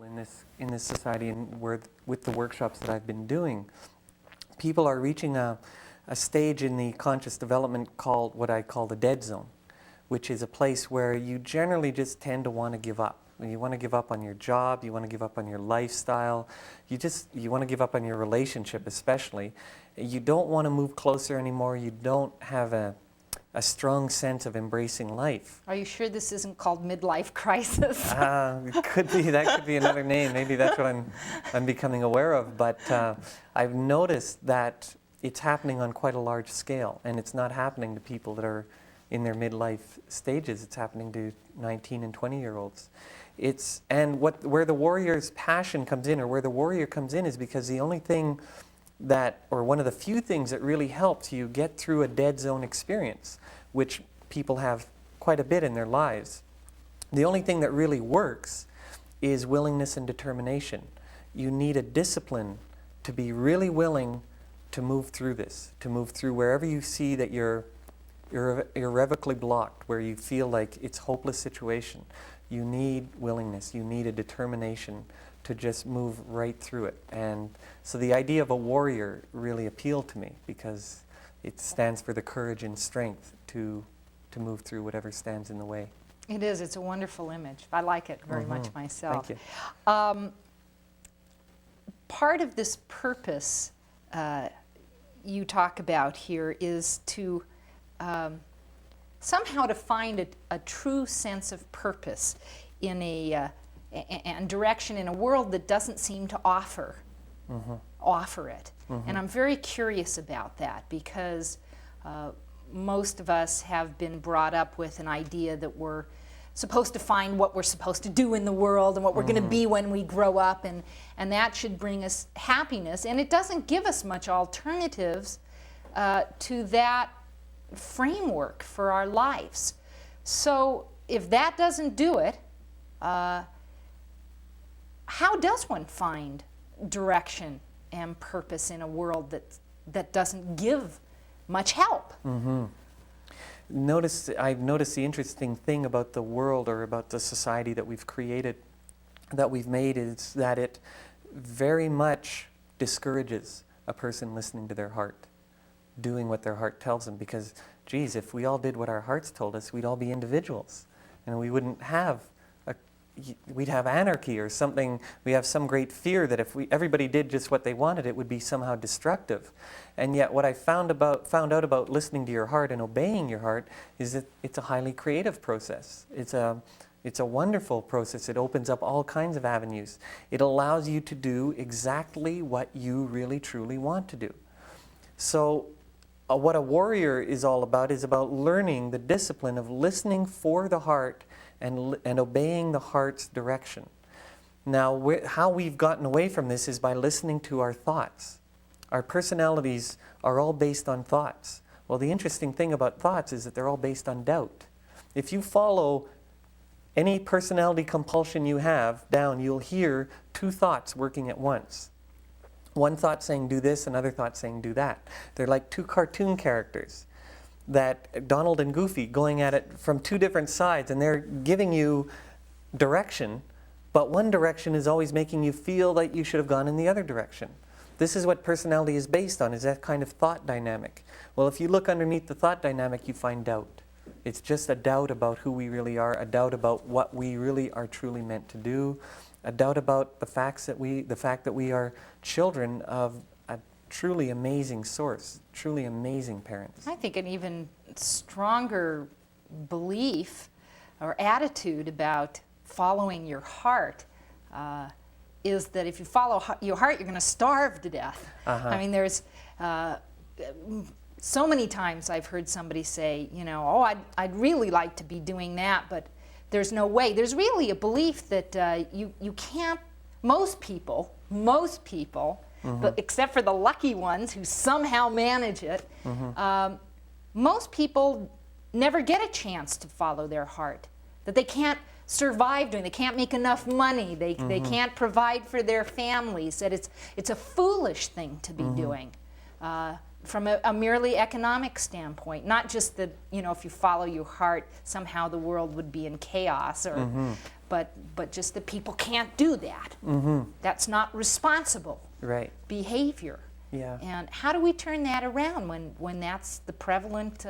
in this society and with the workshops that I've been doing, people are reaching a stage in the conscious development called what I call the dead zone, which is a place where you generally just tend to want to give up. You want to give up on your job, you want to give up on your lifestyle, you want to give up on your relationship especially. You don't want to move closer anymore, you don't have a strong sense of embracing life. Are you sure this isn't called midlife crisis? It could be, that could be another name. Maybe that's what I'm becoming aware of. But I've noticed that it's happening on quite a large scale, and it's not happening to people that are in their midlife stages. It's happening to 19 and 20-year-olds. Where the warrior's passion comes in, or where the warrior comes in, is because the only thing or one of the few things that really helps you get through a dead zone experience, which people have quite a bit in their lives. The only thing that really works is willingness and determination. You need a discipline to be really willing to move through this, to move through wherever you see that you're irrevocably blocked, where you feel like it's a hopeless situation. You need willingness, you need a determination to just move right through it. And so the idea of a warrior really appealed to me because it stands for the courage and strength to move through whatever stands in the way. It is. It's a wonderful image. I like it very much myself. Thank you. Part of this purpose you talk about here is to somehow to find a true sense of purpose in and direction in a world that doesn't seem to offer it. And I'm very curious about that because most of us have been brought up with an idea that we're supposed to find what we're supposed to do in the world and what we're going to be when we grow up, and that should bring us happiness. And it doesn't give us much alternatives to that framework for our lives. So if that doesn't do it, how does one find direction and purpose in a world that doesn't give much help? I've noticed the interesting thing about the world, or about the society that we've created, that we've made, is that it very much discourages a person listening to their heart, doing what their heart tells them. Because, geez, if we all did what our hearts told us, we'd all be individuals, and we wouldn't have we'd have anarchy or something. We have some great fear that if everybody did just what they wanted, it would be somehow destructive. And yet what I found out about listening to your heart and obeying your heart is that it's a highly creative process. It's a wonderful process. It opens up all kinds of avenues. It allows you to do exactly what you really truly want to do. So what a warrior is all about is about learning the discipline of listening for the heart and obeying the heart's direction. Now, how we've gotten away from this is by listening to our thoughts. Our personalities are all based on thoughts. Well, the interesting thing about thoughts is that they're all based on doubt. If you follow any personality compulsion you have down, you'll hear two thoughts working at once. One thought saying do this, another thought saying do that. They're like two cartoon characters, that Donald and Goofy going at it from two different sides, and they're giving you direction, but one direction is always making you feel that you should have gone in the other direction. This is what personality is based on, is that kind of thought dynamic. Well, if you look underneath the thought dynamic, you find doubt. It's just a doubt about who we really are, a doubt about what we really are truly meant to do, a doubt about the fact that we are children of a truly amazing source, truly amazing parents. I think an even stronger belief or attitude about following your heart is that if you follow your heart, you're going to starve to death. I mean, there's so many times I've heard somebody say, oh, I'd really like to be doing that, but there's no way. There's really a belief that you can't, most people, but except for the lucky ones who somehow manage it, most people never get a chance to follow their heart, that they can't survive doing, they can't make enough money, they can't provide for their families, that it's a foolish thing to be doing. from a merely economic standpoint, not just that, you know, if you follow your heart, somehow the world would be in chaos, or, but just that people can't do that. That's not responsible behavior. Yeah. And how do we turn that around when that's the prevalent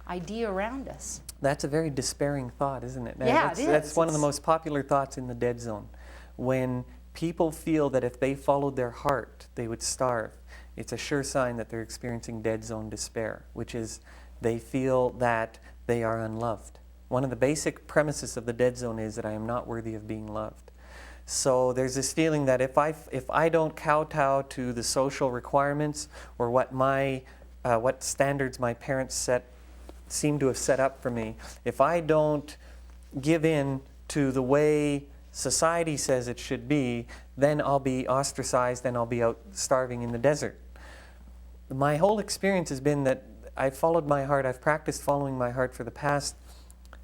idea around us? That's a very despairing thought, isn't it? Yeah, it is. That's one of the most popular thoughts in the dead zone. When people feel that if they followed their heart, they would starve, it's a sure sign that they're experiencing dead zone despair, which is they feel that they are unloved. One of the basic premises of the dead zone is that I am not worthy of being loved. So there's this feeling that if I don't kowtow to the social requirements or what standards my parents seem to have set up for me, if I don't give in to the way society says it should be, then I'll be ostracized and I'll be out starving in the desert. My whole experience has been that I followed my heart. I've practiced following my heart for the past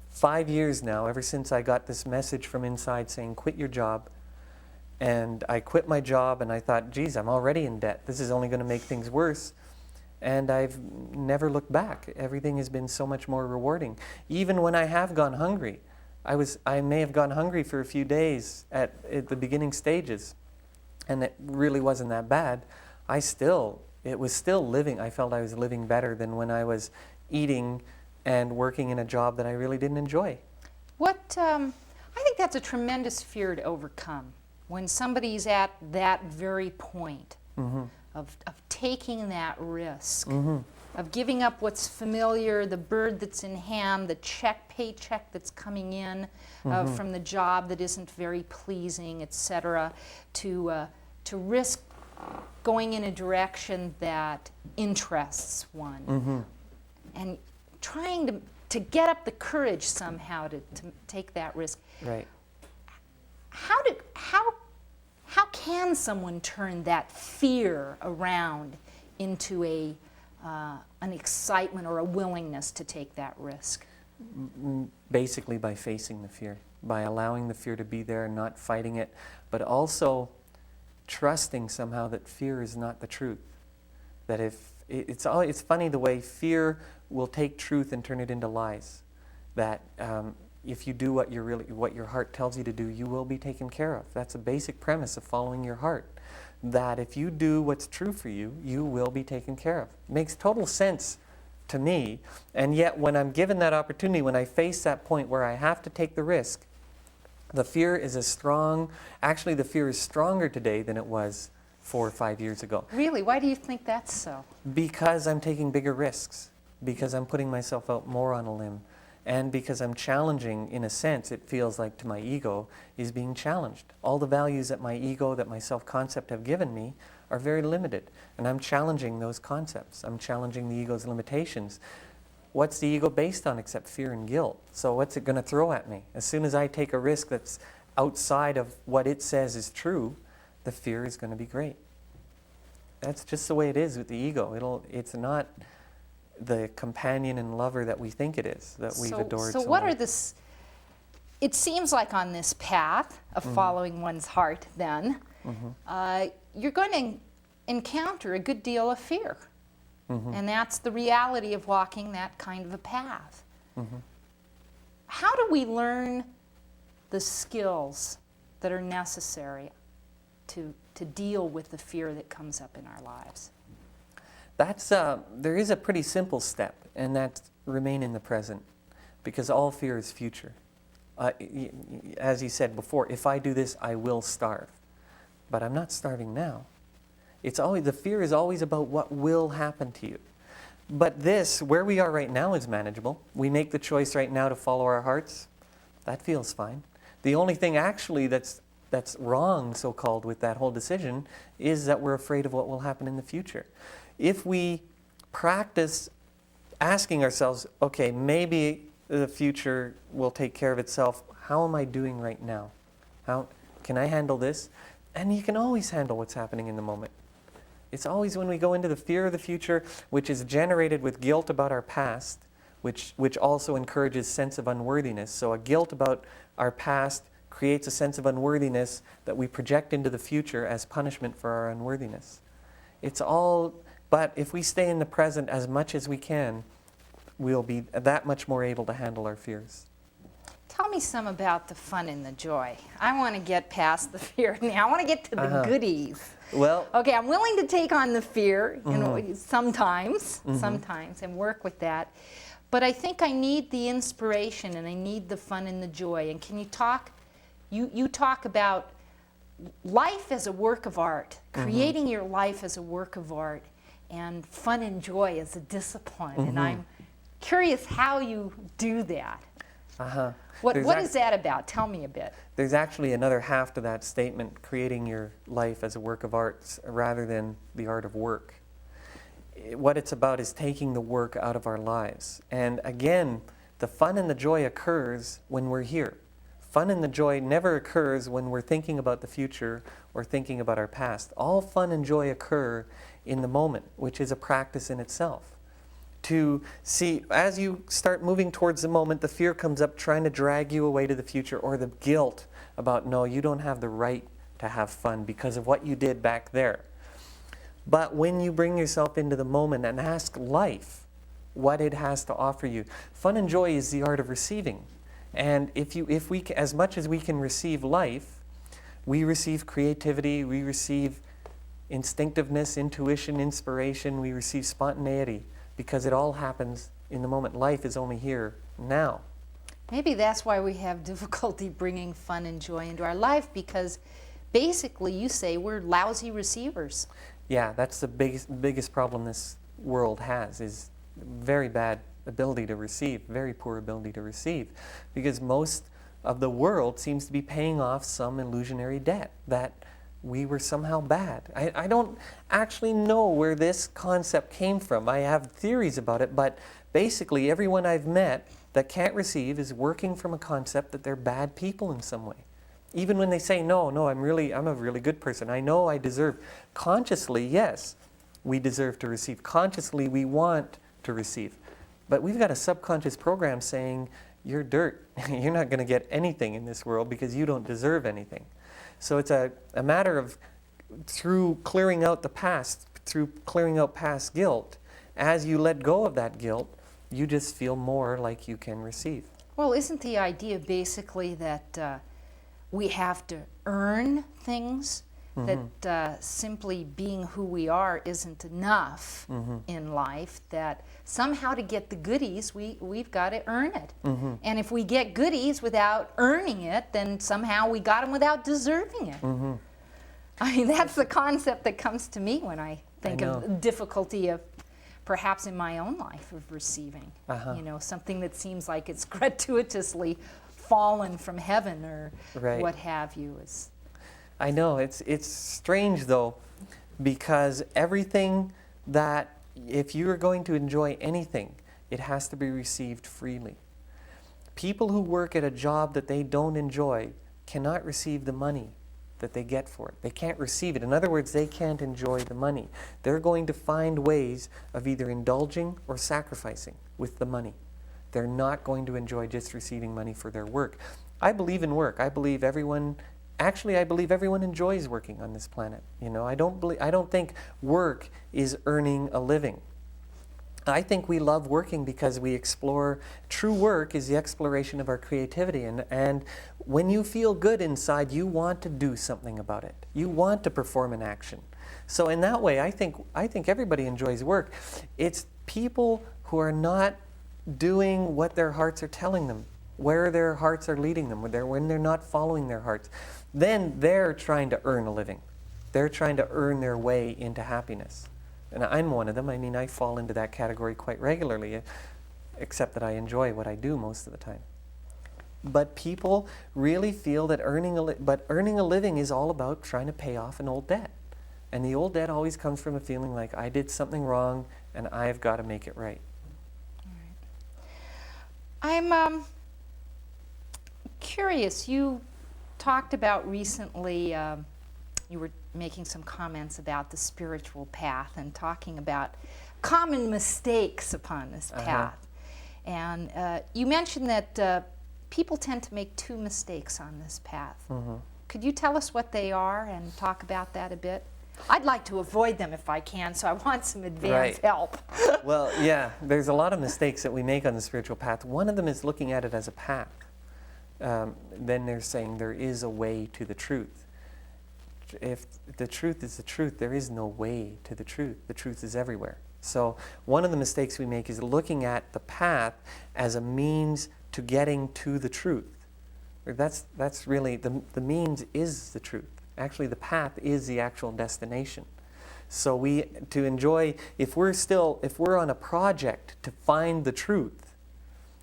5 years now, ever since I got this message from inside saying, quit your job. And I quit my job and I thought, geez, I'm already in debt. This is only going to make things worse. And I've never looked back. Everything has been so much more rewarding. Even when I have gone hungry, I may have gone hungry for a few days at the beginning stages, and it really wasn't that bad. It was still living. I felt I was living better than when I was eating and working in a job that I really didn't enjoy. I think that's a tremendous fear to overcome when somebody's at that very point of taking that risk, of giving up what's familiar, the bird that's in hand, the paycheck that's coming in from the job that isn't very pleasing, etc., to risk going in a direction that interests one, and trying to get up the courage somehow to take that risk. Right. How can someone turn that fear around into an excitement or a willingness to take that risk? Basically by facing the fear, by allowing the fear to be there and not fighting it, but also trusting somehow that fear is not the truth. That it's funny the way fear will take truth and turn it into lies. That if you do what your heart tells you to do, you will be taken care of. That's a basic premise of following your heart. That if you do what's true for you, you will be taken care of. It makes total sense to me, and yet when I'm given that opportunity, when I face that point where I have to take the risk, the fear is actually the fear is stronger today than it was 4 or 5 years ago. Really? Why do you think that's so? Because I'm taking bigger risks, because I'm putting myself out more on a limb, and because I'm challenging, in a sense, it feels like to my ego, is being challenged. All the values that my ego, that my self-concept have given me are very limited. And I'm challenging those concepts. I'm challenging the ego's limitations. What's the ego based on except fear and guilt? So what's it going to throw at me? As soon as I take a risk that's outside of what it says is true, the fear is going to be great. That's just the way it is with the ego. It's not the companion and lover that we think it is, that we've adored so what much. are this? It seems like on this path of following one's heart, then, you're going to encounter a good deal of fear. And that's the reality of walking that kind of a path. How do we learn the skills that are necessary to deal with the fear that comes up in our lives? There is a pretty simple step, and that's remain in the present, because all fear is future. As you said before, if I do this, I will starve. But I'm not starving now. The fear is always about what will happen to you. But where we are right now is manageable. We make the choice right now to follow our hearts. That feels fine. The only thing actually that's wrong, so-called, with that whole decision is that we're afraid of what will happen in the future. If we practice asking ourselves, okay, maybe the future will take care of itself. How am I doing right now? How can I handle this? And you can always handle what's happening in the moment. It's always when we go into the fear of the future, which is generated with guilt about our past, which also encourages sense of unworthiness. So a guilt about our past creates a sense of unworthiness that we project into the future as punishment for our unworthiness. It's all But if we stay in the present as much as we can, we'll be that much more able to handle our fears. Tell me some about the fun and the joy. I want to get past the fear now. I want to get to the goodies. Well, Okay, I'm willing to take on the fear, sometimes, and work with that. But I think I need the inspiration and I need the fun and the joy. And can you talk, you talk about life as a work of art, creating your life as a work of art, and fun and joy as a discipline. And I'm curious how you do that. What is that about? Tell me a bit. There's actually another half to that statement, creating your life as a work of art rather than the art of work. What it's about is taking the work out of our lives. And again, the fun and the joy occurs when we're here. Fun and the joy never occurs when we're thinking about the future or thinking about our past. All fun and joy occur in the moment, which is a practice in itself. To see, as you start moving towards the moment, the fear comes up trying to drag you away to the future, or the guilt about, no, you don't have the right to have fun because of what you did back there. But when you bring yourself into the moment and ask life what it has to offer you, fun and joy is the art of receiving. And if we, as much as we can receive life, we receive creativity, we receive instinctiveness, intuition, inspiration, we receive spontaneity, because it all happens in the moment. Life is only here now. Maybe that's why we have difficulty bringing fun and joy into our life, because basically you say we're lousy receivers. Yeah, that's the biggest problem this world has, is very bad ability to receive, very poor ability to receive, because most of the world seems to be paying off some illusionary debt that we were somehow bad. I don't actually know where this concept came from. I have theories about it, but basically everyone I've met that can't receive is working from a concept that they're bad people in some way. Even when they say, no, I'm a really good person. I know I deserve. Consciously, yes, we deserve to receive. Consciously, we want to receive. But we've got a subconscious program saying, you're dirt. You're not going to get anything in this world because you don't deserve anything. So it's a matter of, through clearing out the past, through clearing out past guilt, as you let go of that guilt, you just feel more like you can receive. Well, isn't the idea basically that we have to earn things, that simply being who we are isn't enough in life, that somehow to get the goodies, we've got to earn it. And if we get goodies without earning it, then somehow we got them without deserving it. I mean, that's the concept that comes to me when I think of the difficulty of, perhaps in my own life, of receiving. You know, something that seems like it's gratuitously fallen from heaven or what have you. I know, it's strange though, because everything that, if you are going to enjoy anything, it has to be received freely. People who work at a job that they don't enjoy cannot receive the money that they get for it. They can't receive it. In other words, they can't enjoy the money. They're going to find ways of either indulging or sacrificing with the money. They're not going to enjoy just receiving money for their work. I believe in work. I believe everyone enjoys working on this planet. You know, I don't think work is earning a living. I think we love working because we explore. True work is the exploration of our creativity, and when you feel good inside, you want to do something about it. You want to perform an action. So in that way, I think everybody enjoys work. It's people who are not doing what their hearts are telling them, where their hearts are leading them, when they're not following their hearts. Then they're trying to earn a living. They're trying to earn their way into happiness. And I'm one of them. I mean, I fall into that category quite regularly, except that I enjoy what I do most of the time. But people really feel that earning a living is all about trying to pay off an old debt. And the old debt always comes from a feeling like, I did something wrong and I've got to make it right. I'm curious, you talked about recently, you were making some comments about the spiritual path and talking about common mistakes upon this path. And you mentioned that people tend to make two mistakes on this path. Could you tell us what they are and talk about that a bit? I'd like to avoid them if I can, so I want some advance Right. help. Well, yeah, there's a lot of mistakes that we make on the spiritual path. One of them is looking at it as a path. Then they're saying there is a way to the truth. If the truth is the truth, there is no way to the truth. The truth is everywhere. So one of the mistakes we make is looking at the path as a means to getting to the truth. That's really, the means is the truth. Actually, the path is the actual destination. So if we're on a project to find the truth,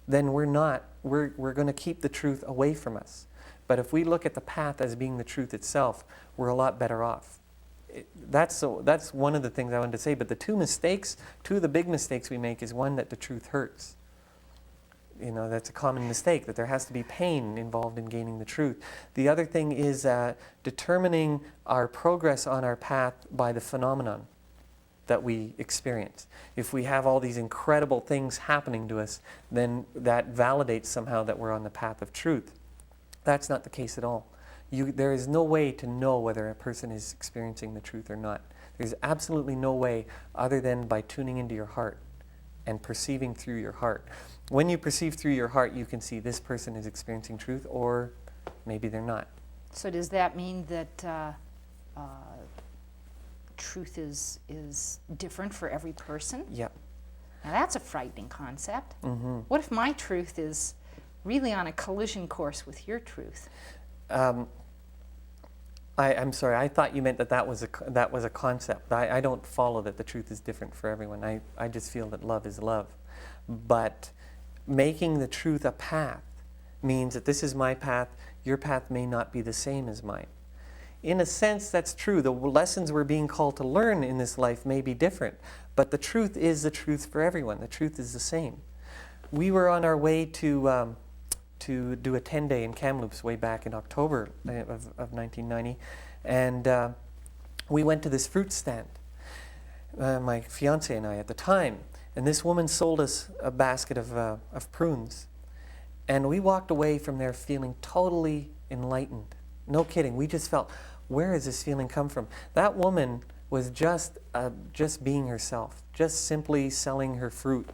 then we're going to keep the truth away from us. But if we look at the path as being the truth itself, we're a lot better off. That's one of the things I wanted to say. But two of the big mistakes we make is one, that the truth hurts. That's a common mistake, that there has to be pain involved in gaining the truth. The other thing is determining our progress on our path by the phenomenon that we experience. If we have all these incredible things happening to us, then that validates somehow that we're on the path of truth. That's not the case at all. There is no way to know whether a person is experiencing the truth or not. There's absolutely no way other than by tuning into your heart and perceiving through your heart. When you perceive through your heart, you can see this person is experiencing truth, or maybe they're not. So does that mean that truth is different for every person? Yep. Now that's a frightening concept. Mm-hmm. What if my truth is really on a collision course with your truth? I'm sorry, I thought you meant that was a concept. I don't follow that the truth is different for everyone. I just feel that love is love. But making the truth a path means that this is my path, your path may not be the same as mine. In a sense, that's true. The lessons we're being called to learn in this life may be different, but the truth is the truth for everyone. The truth is the same. We were on our way to do a 10-day in Kamloops way back in October of 1990, and we went to this fruit stand, my fiance and I at the time, and this woman sold us a basket of prunes, and we walked away from there feeling totally enlightened. No kidding. We just felt, where does this feeling come from? That woman was just being herself, just simply selling her fruit.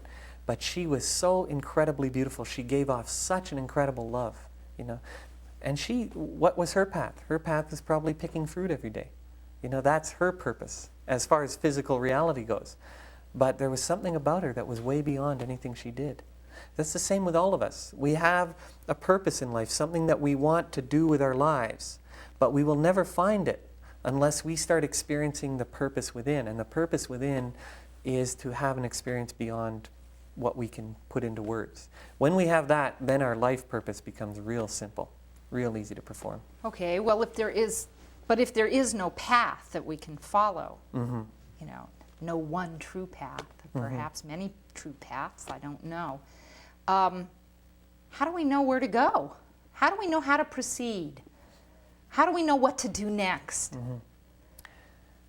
But she was so incredibly beautiful. She gave off such an incredible love, And what was her path? Her path was probably picking fruit every day. That's her purpose as far as physical reality goes. But there was something about her that was way beyond anything she did. That's the same with all of us. We have a purpose in life, something that we want to do with our lives, but we will never find it unless we start experiencing the purpose within. And the purpose within is to have an experience beyond what we can put into words. When we have that, then our life purpose becomes real simple, real easy to perform. Okay, well, if there is no path that we can follow, Mm-hmm. No one true path, perhaps many true paths, I don't know. How do we know where to go? How do we know how to proceed? How do we know what to do next? Mm-hmm.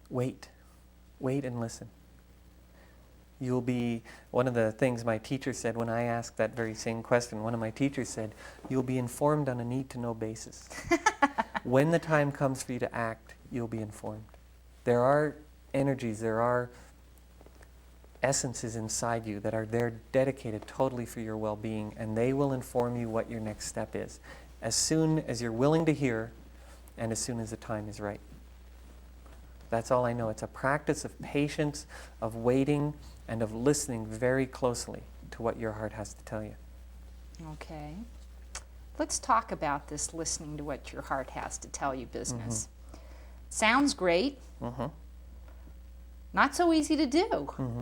Wait and listen. You'll be, one of the things my teacher said when I asked that very same question, one of my teachers said, you'll be informed on a need-to-know basis. When the time comes for you to act, you'll be informed. There are energies, there are essences inside you that are there dedicated totally for your well-being, and they will inform you what your next step is, as soon as you're willing to hear and as soon as the time is right. That's all I know. It's a practice of patience, of waiting, and of listening very closely to what your heart has to tell you. Okay. Let's talk about this listening to what your heart has to tell you business. Mm-hmm. Sounds great. Mm-hmm. Not so easy to do. Mm-hmm.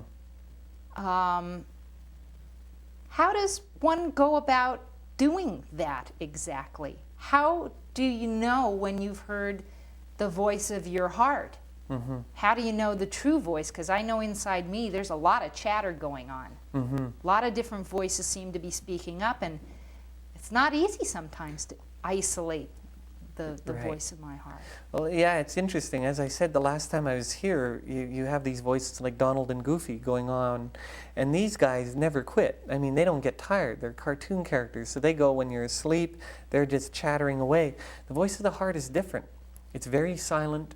How does one go about doing that exactly? How do you know when you've heard the voice of your heart? Mm-hmm. How do you know the true voice? Because I know inside me there's a lot of chatter going on. Mm-hmm. A lot of different voices seem to be speaking up, and it's not easy sometimes to isolate the Right. voice of my heart. Well, yeah, it's interesting. As I said the last time I was here, you have these voices like Donald and Goofy going on, and these guys never quit. I mean, they don't get tired. They're cartoon characters, so they go when you're asleep, they're just chattering away. The voice of the heart is different. It's very silent,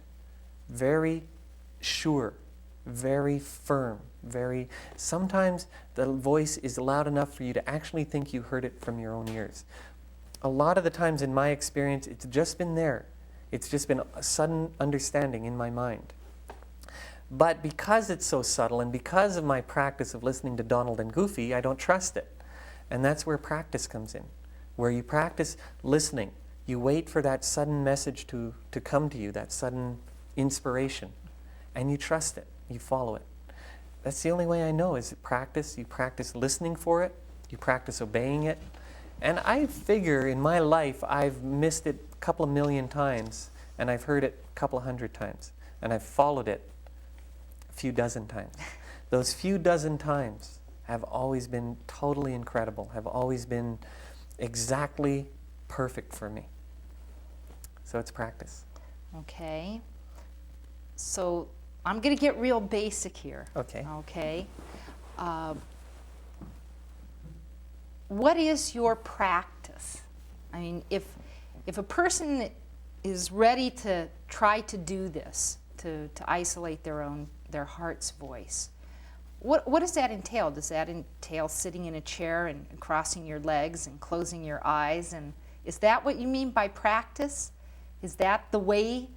very sure, very firm, very, sometimes the voice is loud enough for you to actually think you heard it from your own ears. A lot of the times in my experience, it's just been there. It's just been a sudden understanding in my mind. But because it's so subtle and because of my practice of listening to Donald and Goofy, I don't trust it. And that's where practice comes in, where you practice listening. You wait for that sudden message to come to you, that sudden inspiration, and you trust it. You follow it. That's the only way I know is practice. You practice listening for it. You practice obeying it. And I figure in my life I've missed it a couple of million times, and I've heard it a couple of hundred times, and I've followed it a few dozen times. Those few dozen times have always been totally incredible, have always been exactly perfect for me. So it's practice. Okay. So I'm going to get real basic here. Okay. Okay. What is your practice? I mean, if a person is ready to try to do this, to isolate their heart's voice, what does that entail? Does that entail sitting in a chair and crossing your legs and closing your eyes? And is that what you mean by practice? Is that the way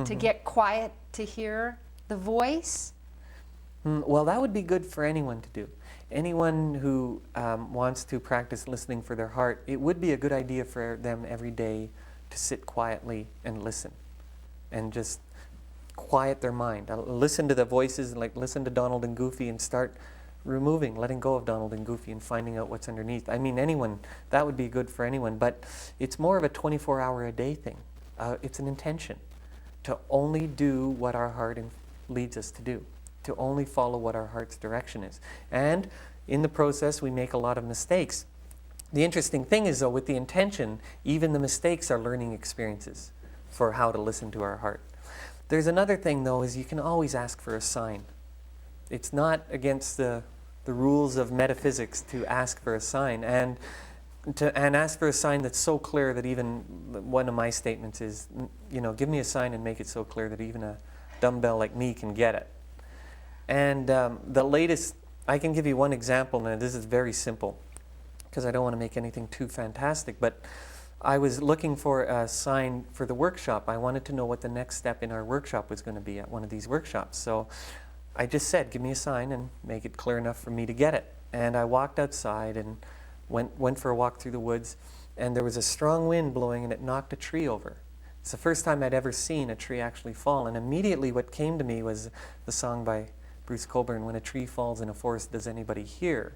to get quiet to hear the voice? Well, that would be good for anyone to do. Anyone who wants to practice listening for their heart, it would be a good idea for them every day to sit quietly and listen and just quiet their mind. Listen to the voices, like listen to Donald and Goofy and start letting go of Donald and Goofy and finding out what's underneath. I mean, anyone, that would be good for anyone, but it's more of a 24-hour-a-day thing. It's an intention to only do what our heart leads us to do, to only follow what our heart's direction is. And in the process, we make a lot of mistakes. The interesting thing is, though, with the intention, even the mistakes are learning experiences for how to listen to our heart. There's another thing, though, is you can always ask for a sign. It's not against the rules of metaphysics to ask for a sign, and ask for a sign that's so clear that even one of my statements is, give me a sign and make it so clear that even a dumbbell like me can get it. And the latest, I can give you one example, and this is very simple, because I don't want to make anything too fantastic, but I was looking for a sign for the workshop. I wanted to know what the next step in our workshop was going to be at one of these workshops. So I just said, give me a sign and make it clear enough for me to get it. And I walked outside and went for a walk through the woods, and there was a strong wind blowing and it knocked a tree over. It's the first time I'd ever seen a tree actually fall, and immediately what came to me was the song by Bruce Cockburn, "When a Tree Falls in a Forest, Does Anybody Hear?"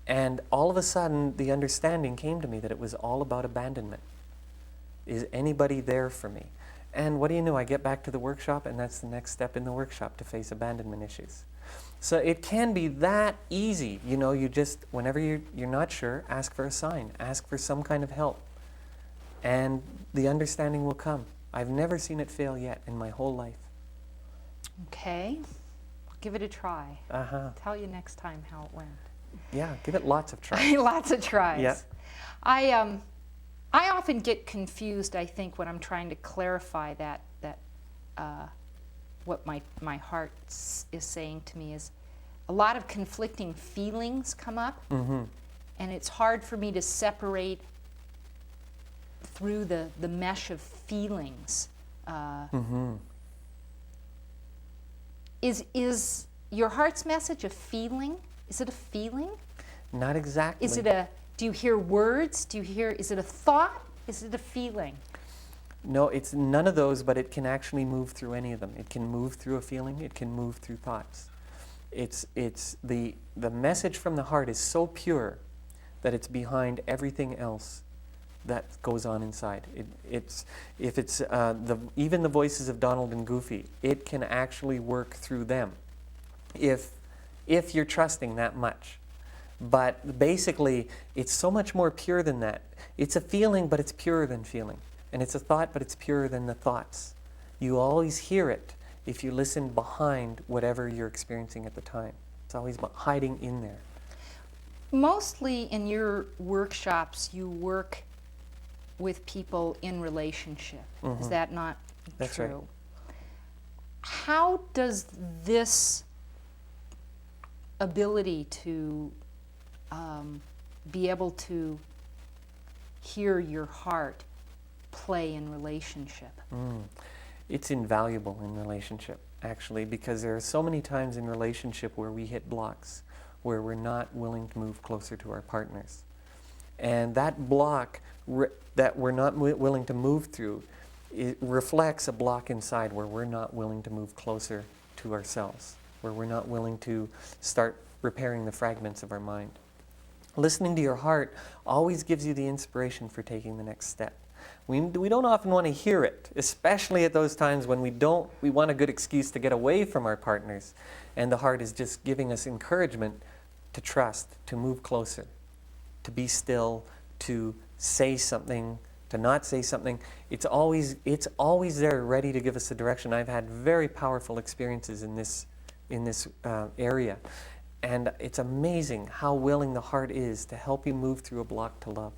And all of a sudden the understanding came to me that it was all about abandonment. Is anybody there for me? And what do you know, I get back to the workshop, and that's the next step in the workshop, to face abandonment issues. So it can be that easy. You just, whenever you're not sure, ask for a sign. Ask for some kind of help. And the understanding will come. I've never seen it fail yet in my whole life. Okay. I'll give it a try. Tell you next time how it went. Yeah, give it lots of tries. Lots of tries. Yeah. I often get confused, I think, when I'm trying to clarify that what my heart is saying to me is a lot of conflicting feelings come up, and it's hard for me to separate through the mesh of feelings. Is your heart's message a feeling? Is it a feeling? Not exactly. Do you hear words? Is it a thought? Is it a feeling? No, it's none of those, but it can actually move through any of them. It can move through a feeling, it can move through thoughts. It's the message from the heart is so pure that it's behind everything else that goes on inside. Even the voices of Donald and Goofy, it can actually work through them if you're trusting that much. But basically, it's so much more pure than that. It's a feeling, but it's purer than feeling. And it's a thought, but it's purer than the thoughts. You always hear it if you listen behind whatever you're experiencing at the time. It's always hiding in there. Mostly in your workshops, you work with people in relationship. Is that not That's true? how does this ability to be able to hear your heart play in relationship? It's invaluable in relationship, actually, because there are so many times in relationship where we hit blocks, where we're not willing to move closer to our partners. And that block that we're not willing to move through, it reflects a block inside where we're not willing to move closer to ourselves, where we're not willing to start repairing the fragments of our mind. Listening to your heart always gives you the inspiration for taking the next step. We don't often want to hear it, especially at those times when we want a good excuse to get away from our partners. And the heart is just giving us encouragement to trust, to move closer, to be still, to say something, to not say something. It's always there, ready to give us a direction. I've had very powerful experiences in this area. And it's amazing how willing the heart is to help you move through a block to love.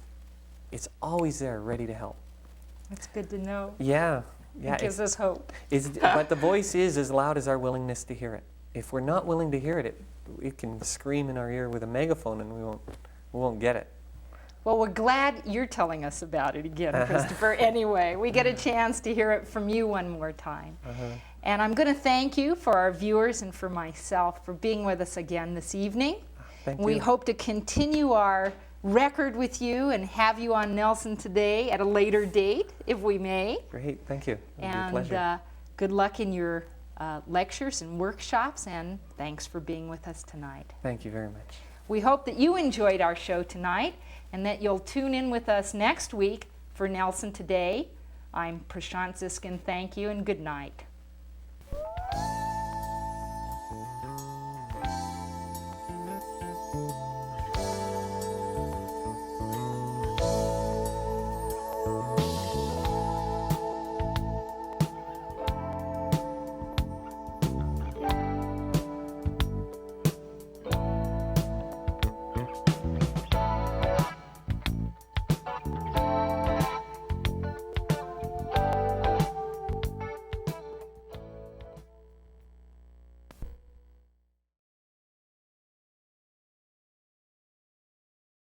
It's always there, ready to help. That's good to know. Yeah. It gives us hope. But the voice is as loud as our willingness to hear it. If we're not willing to hear it, it can scream in our ear with a megaphone and we won't get it. Well, we're glad you're telling us about it again, Christopher. Anyway, we get a chance to hear it from you one more time. And I'm going to thank you for our viewers and for myself for being with us again this evening. Thank you. We hope to continue our record with you and have you on Nelson Today at a later date, if we may. Great, thank you. It'll be a And pleasure. good luck in your lectures and workshops, and thanks for being with us tonight. Thank you very much. We hope that you enjoyed our show tonight and that you'll tune in with us next week for Nelson Today. I'm Prashant Ziskind. Thank you and good night.